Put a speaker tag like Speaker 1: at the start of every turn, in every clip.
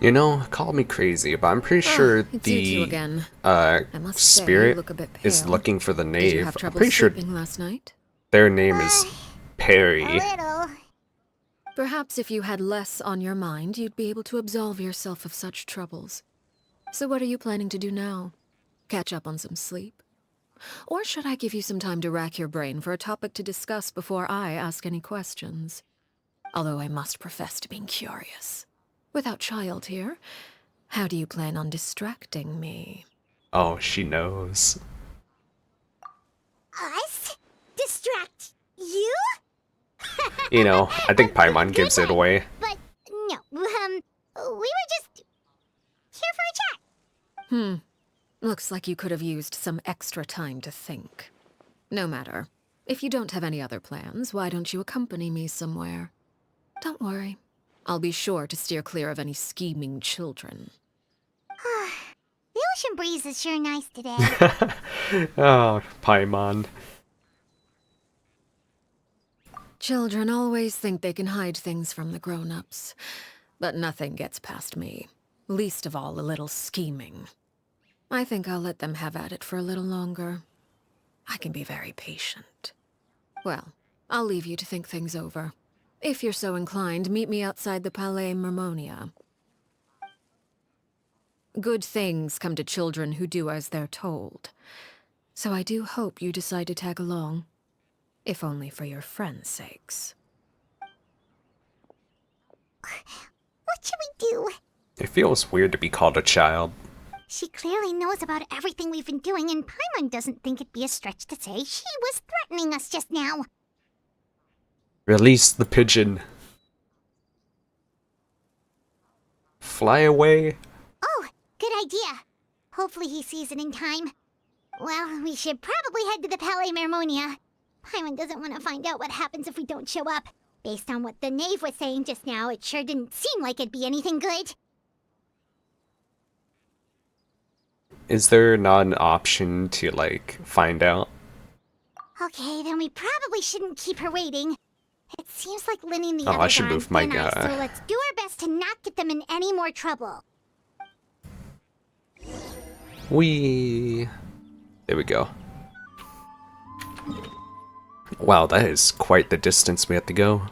Speaker 1: You know, call me crazy, but I'm pretty
Speaker 2: Ah,
Speaker 1: sure
Speaker 2: it's you two
Speaker 1: the
Speaker 2: again.
Speaker 1: uh
Speaker 2: I must say, you
Speaker 1: spirit
Speaker 2: look a bit
Speaker 1: is
Speaker 2: pale.
Speaker 1: looking for the
Speaker 2: Did you have
Speaker 1: knave. I'm
Speaker 2: trouble
Speaker 1: pretty sure
Speaker 2: sleeping last night?
Speaker 1: their name
Speaker 3: Uh,
Speaker 1: is
Speaker 3: a
Speaker 1: Perry.
Speaker 3: little.
Speaker 2: Perhaps if you had less on your mind, you'd be able to absolve yourself of such troubles. So what are you planning to do now? Catch up on some sleep? Or should I give you some time to rack your brain for a topic to discuss before I ask any questions? Although I must profess to being curious. Without child here, how do you plan on distracting me?
Speaker 1: Oh, she knows.
Speaker 3: Us? Distract you?
Speaker 1: You know, I think
Speaker 3: That's a
Speaker 1: Paimon
Speaker 3: good
Speaker 1: gives it
Speaker 3: one.
Speaker 1: away.
Speaker 3: But no, we were just here for a chat.
Speaker 2: Hmm. Looks like you could have used some extra time to think. No matter. If you don't have any other plans, why don't you accompany me somewhere? Don't worry. I'll be sure to steer clear of any scheming children.
Speaker 3: The ocean breeze is sure nice today.
Speaker 1: Oh, Paimon.
Speaker 2: Children always think they can hide things from the grown-ups. But nothing gets past me. Least of all a little scheming. I think I'll let them have at it for a little longer. I can be very patient. Well, I'll leave you to think things over. If you're so inclined, meet me outside the Palais Mermonia. Good things come to children who do as they're told. So I do hope you decide to tag along. If only for your friends' sakes.
Speaker 3: What should we do?
Speaker 1: It feels weird to be called a child.
Speaker 3: She clearly knows about everything we've been doing, and Paimon doesn't think it'd be a stretch to say she was threatening us just now.
Speaker 1: Release the pigeon. Fly away.
Speaker 3: Oh, good idea. Hopefully he sees it in time. Well, we should probably head to the Palais Mermonia. Paimon doesn't want to find out what happens if we don't show up. Based on what the Knave was saying just now, it sure didn't seem like it'd be anything good.
Speaker 1: Is there not an option to, like, find out?
Speaker 3: Okay, then we probably shouldn't keep her waiting. It seems like Linny and the
Speaker 1: Oh, I
Speaker 3: others
Speaker 1: should
Speaker 3: are on
Speaker 1: move my
Speaker 3: thin ice,
Speaker 1: guy.
Speaker 3: so let's do our best to not get them in any more trouble.
Speaker 1: There we go. Wow, that is quite the distance we have to go.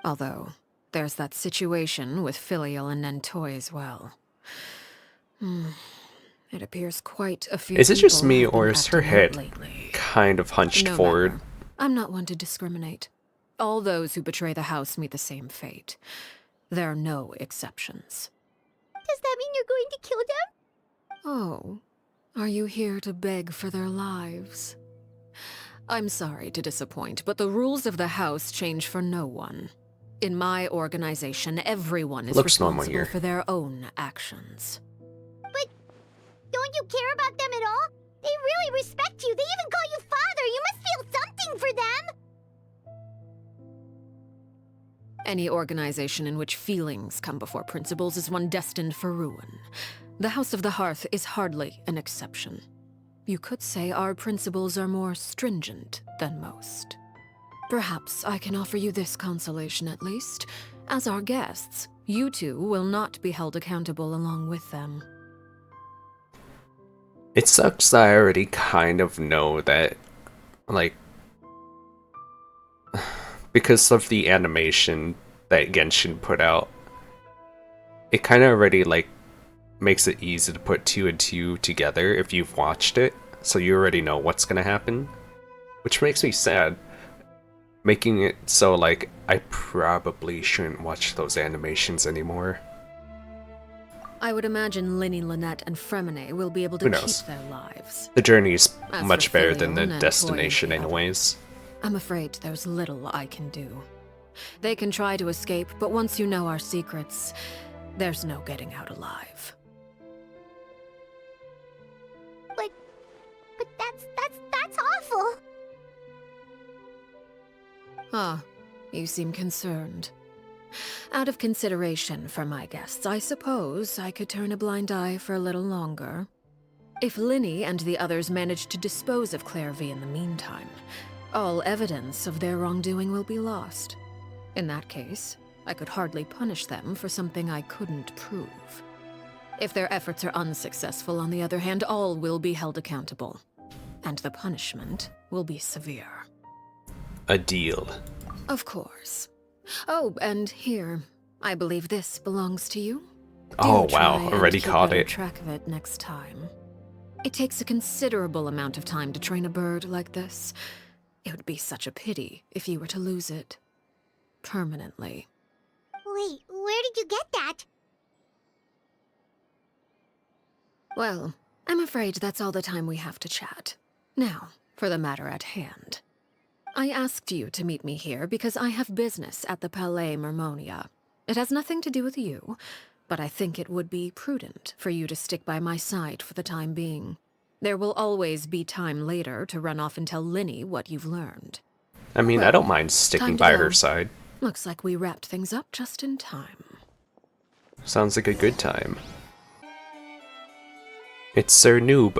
Speaker 2: Although, there's that situation with Filial and Nentoy as well. It appears quite a few
Speaker 1: Is it just
Speaker 2: people
Speaker 1: me,
Speaker 2: have been
Speaker 1: or is her
Speaker 2: acting out
Speaker 1: head
Speaker 2: lately.
Speaker 1: kind of hunched
Speaker 2: No
Speaker 1: forward?
Speaker 2: matter. I'm not one to discriminate. All those who betray the house meet the same fate. There are no exceptions.
Speaker 3: Does that mean you're going to kill them?
Speaker 2: Oh, are you here to beg for their lives? I'm sorry to disappoint, but the rules of the house change for no one. In my organization, everyone is
Speaker 1: Looks normal
Speaker 2: responsible
Speaker 1: here.
Speaker 2: for their own actions.
Speaker 3: But don't you care about them at all? They really respect you. They even call you father. You must feel something for them.
Speaker 2: Any organization in which feelings come before principles is one destined for ruin. The House of the Hearth is hardly an exception. You could say our principles are more stringent than most. Perhaps I can offer you this consolation at least. As our guests, you two will not be held accountable along with them.
Speaker 1: It sucks that I already kind of know that, like, because of the animation that Genshin put out, it kind of already, like, makes it easy to put two and two together if you've watched it, so you already know what's gonna happen. Which makes me sad, making it so, like, I probably shouldn't watch those animations anymore.
Speaker 2: I would imagine Linny, Lynette, and Fremine will be able to
Speaker 1: Who
Speaker 2: keep
Speaker 1: knows?
Speaker 2: their lives.
Speaker 1: The journey's
Speaker 2: As
Speaker 1: much
Speaker 2: for
Speaker 1: better than the
Speaker 2: Filial and
Speaker 1: destination
Speaker 2: Toy and the
Speaker 1: anyways.
Speaker 2: I'm afraid there's little I can do. They can try to escape, but once you know our secrets, there's no getting out alive.
Speaker 3: But that's awful.
Speaker 2: Ah, you seem concerned. Out of consideration for my guests, I suppose I could turn a blind eye for a little longer. If Linny and the others manage to dispose of Claire V in the meantime, all evidence of their wrongdoing will be lost. In that case, I could hardly punish them for something I couldn't prove. If their efforts are unsuccessful, on the other hand, all will be held accountable. And the punishment will be severe.
Speaker 1: A deal.
Speaker 2: Of course. Oh, and here. I believe this belongs to you.
Speaker 1: Oh
Speaker 2: Do
Speaker 1: wow,
Speaker 2: try and
Speaker 1: already
Speaker 2: keep
Speaker 1: caught
Speaker 2: better
Speaker 1: it.
Speaker 2: track of it next time. It takes a considerable amount of time to train a bird like this. It would be such a pity if you were to lose it. Permanently.
Speaker 3: Wait, where did you get that?
Speaker 2: Well, I'm afraid that's all the time we have to chat. Now, for the matter at hand. I asked you to meet me here because I have business at the Palais Mermonia. It has nothing to do with you, but I think it would be prudent for you to stick by my side for the time being. There will always be time later to run off and tell Linny what you've learned.
Speaker 1: I mean, I
Speaker 2: Well,
Speaker 1: don't mind sticking
Speaker 2: time to
Speaker 1: by
Speaker 2: go.
Speaker 1: her side.
Speaker 2: Looks like we wrapped things up just in time.
Speaker 1: Sounds like a good time. It's Sir Noob.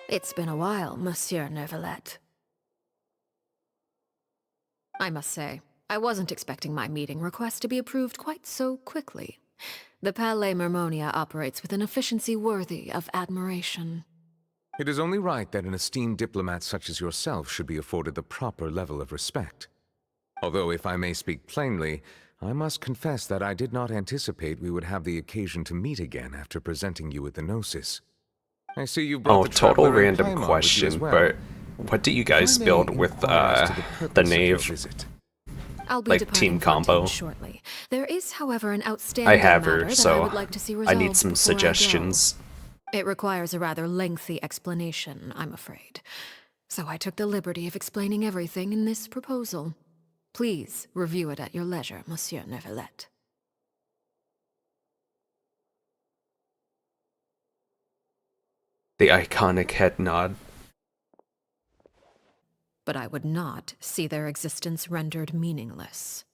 Speaker 2: It's been a while, Monsieur Neuvillette. I must say, I wasn't expecting my meeting request to be approved quite so quickly. The Palais Mermonia operates with an efficiency worthy of admiration.
Speaker 4: It is only right that an esteemed diplomat such as yourself should be afforded the proper level of respect. Although, if I may speak plainly, I must confess that I did not anticipate we would have the occasion to meet again after presenting you with the Gnosis. I see you brought
Speaker 1: Oh,
Speaker 4: the
Speaker 1: total
Speaker 4: traveler and
Speaker 1: random
Speaker 4: Paimon with you as
Speaker 1: question,
Speaker 4: well.
Speaker 1: but what do you guys
Speaker 4: If I may
Speaker 1: build with
Speaker 4: inquire as to
Speaker 1: the
Speaker 4: purpose of your
Speaker 1: Knave?
Speaker 4: visit.
Speaker 2: I'll be
Speaker 1: Like
Speaker 2: departing
Speaker 1: team
Speaker 2: Fontaine
Speaker 1: combo?
Speaker 2: shortly. There is, however, an outstanding
Speaker 1: I have
Speaker 2: matter
Speaker 1: her,
Speaker 2: that I
Speaker 1: so
Speaker 2: would like to see
Speaker 1: I
Speaker 2: resolved
Speaker 1: need some
Speaker 2: before I go.
Speaker 1: suggestions.
Speaker 2: It requires a rather lengthy explanation, I'm afraid. So I took the liberty of explaining everything in this proposal. Please review it at your leisure, Monsieur Neuvillette.
Speaker 1: The iconic head nod.
Speaker 2: But I would not see their existence rendered meaningless.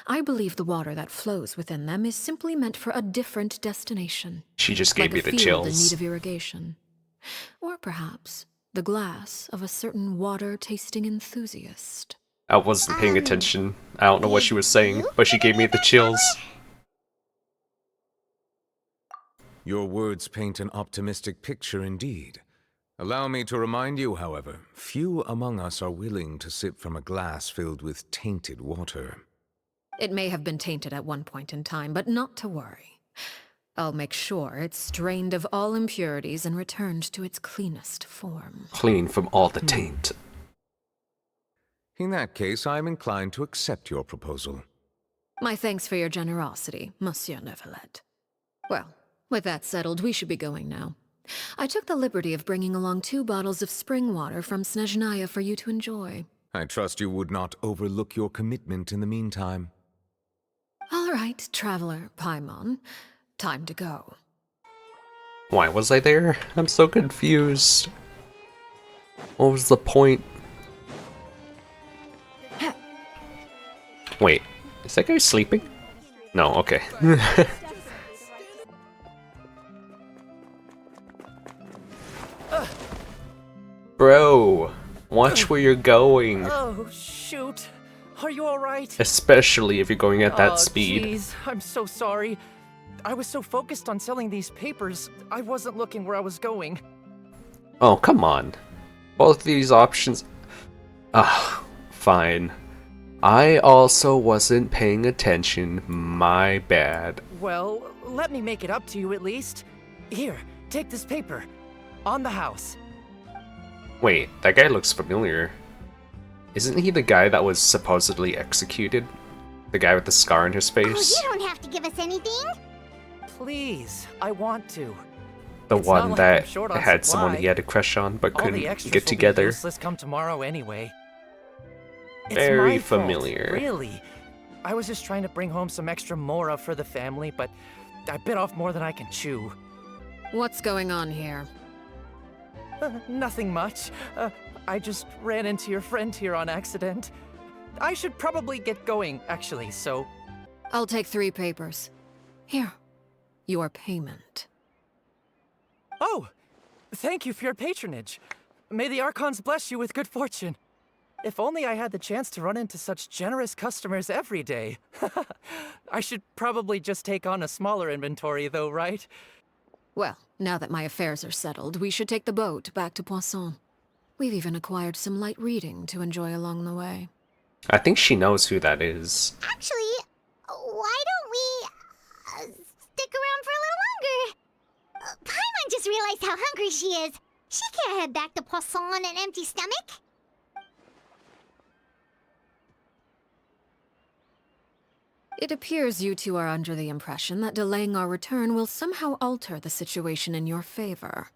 Speaker 2: I believe the water that flows within them is simply meant for a different destination.
Speaker 1: She just gave
Speaker 2: Like
Speaker 1: me
Speaker 2: a
Speaker 1: the
Speaker 2: field in need
Speaker 1: chills.
Speaker 2: of irrigation. Or perhaps the glass of a certain water-tasting enthusiast.
Speaker 1: I wasn't paying attention. I don't know what she was saying, but she gave me the chills.
Speaker 4: Your words paint an optimistic picture indeed. Allow me to remind you, however, few among us are willing to sip from a glass filled with tainted water.
Speaker 2: It may have been tainted at one point in time, but not to worry. I'll make sure it's drained of all impurities and returned to its cleanest form.
Speaker 1: Clean from all the taint.
Speaker 4: In that case, I am inclined to accept your proposal.
Speaker 2: My thanks for your generosity, Monsieur Neuvillette. Well, with that settled, we should be going now. I took the liberty of bringing along 2 bottles of spring water from Snezhnaya for you to enjoy.
Speaker 4: I trust you would not overlook your commitment in the meantime.
Speaker 2: All right, Traveler Paimon. Time to go.
Speaker 1: Why was I there? I'm so confused. What was the point? Wait, is that guy sleeping? No, okay. Bro, watch where you're going.
Speaker 5: Oh, shoot. Are you alright?
Speaker 1: Especially if you're going at that speed.
Speaker 5: Jeez, I'm so sorry. I was so focused on selling these papers, I wasn't looking where I was going.
Speaker 1: Oh, come on. Both of these options... Ah, fine. I also wasn't paying attention. My bad.
Speaker 5: Well, let me make it up to you at least. Here, take this paper. On the house.
Speaker 1: Wait, that guy looks familiar. Isn't he the guy that was supposedly executed? The guy with the scar on his
Speaker 3: Oh,
Speaker 1: face?
Speaker 3: you don't have to give us anything.
Speaker 5: Please, I want to.
Speaker 1: The
Speaker 5: It's not
Speaker 1: one
Speaker 5: like
Speaker 1: that
Speaker 5: I'm short on
Speaker 1: had someone
Speaker 5: supply.
Speaker 1: he had a crush on but
Speaker 5: All the
Speaker 1: couldn't
Speaker 5: extras
Speaker 1: get
Speaker 5: will be
Speaker 1: together.
Speaker 5: useless come tomorrow anyway. It's
Speaker 1: Very
Speaker 5: my fault,
Speaker 1: familiar.
Speaker 5: really. I was just trying to bring home some extra mora for the family, but I bit off more than I can chew.
Speaker 2: What's going on here?
Speaker 5: Nothing much. I just ran into your friend here on accident. I should probably get going, actually, so...
Speaker 2: I'll take 3 papers. Here, your payment.
Speaker 5: Oh! Thank you for your patronage. May the Archons bless you with good fortune. If only I had the chance to run into such generous customers every day. I should probably just take on a smaller inventory though, right?
Speaker 2: Well, now that my affairs are settled, we should take the boat back to Poisson. We've even acquired some light reading to enjoy along the way.
Speaker 1: I think she knows who that is.
Speaker 3: Actually, why don't we stick around for a little longer? Paimon just realized how hungry she is. She can't head back to Poisson on an empty stomach.
Speaker 2: It appears you two are under the impression that delaying our return will somehow alter the situation in your favor.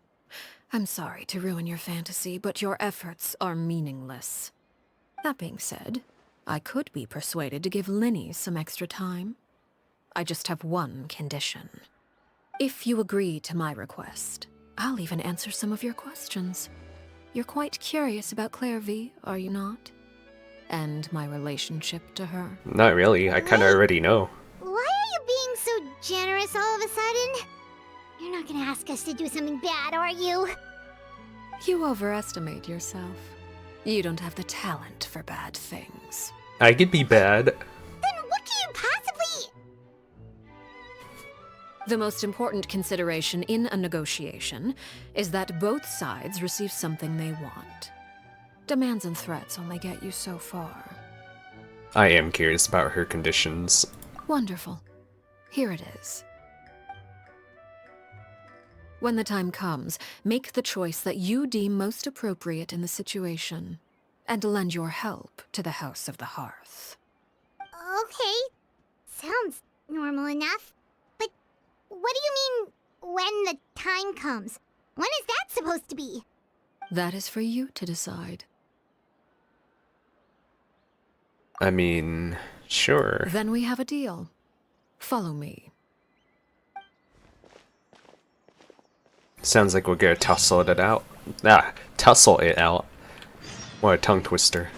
Speaker 2: I'm sorry to ruin your fantasy, but your efforts are meaningless. That being said, I could be persuaded to give Linny some extra time. I just have one condition. If you agree to my request, I'll even answer some of your questions. You're quite curious about Claire V, are you not? And my relationship to her.
Speaker 1: Not really, I kinda already know.
Speaker 3: Why are you being so generous all of a sudden? You're not gonna ask us to do something bad, are you?
Speaker 2: You overestimate yourself. You don't have the talent for bad things.
Speaker 1: I could be bad.
Speaker 3: Then what do you possibly...
Speaker 2: The most important consideration in a negotiation is that both sides receive something they want. Demands and threats only get you so far.
Speaker 1: I am curious about her conditions.
Speaker 2: Wonderful. Here it is. When the time comes, make the choice that you deem most appropriate in the situation, and lend your help to the House of the Hearth.
Speaker 3: Okay. Sounds normal enough. But what do you mean, when the time comes? When is that supposed to be?
Speaker 2: That is for you to decide.
Speaker 1: I mean, sure.
Speaker 2: Then we have a deal. Follow me.
Speaker 1: Sounds like we're gonna tussle it out. Tussle it out. What a tongue twister.